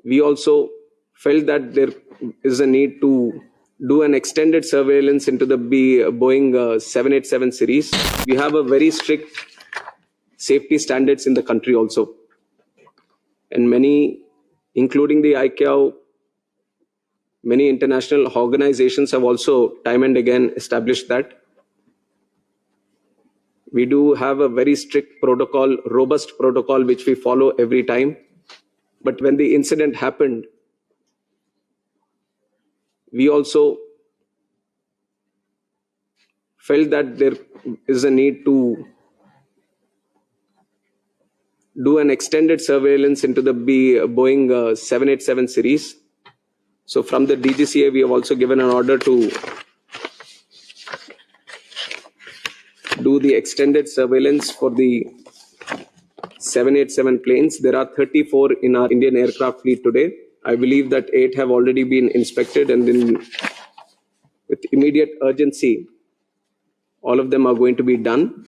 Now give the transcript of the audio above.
We also felt that there is a need to do an extended surveillance into the Boeing 787 series. We have a very strict safety standards in the country also. And many, including the ICAO, many international organizations have also time and again established that. We do have a very strict protocol, robust protocol, which we follow every time. But when the incident happened, we also felt that there is a need to do an extended surveillance into the Boeing 787 series. So from the DGCA, we have also given an order to do the extended surveillance for the 787 planes. There are 34 in our Indian aircraft fleet today. I believe that 8 have already been inspected, and then with immediate urgency, all of them are going to be done.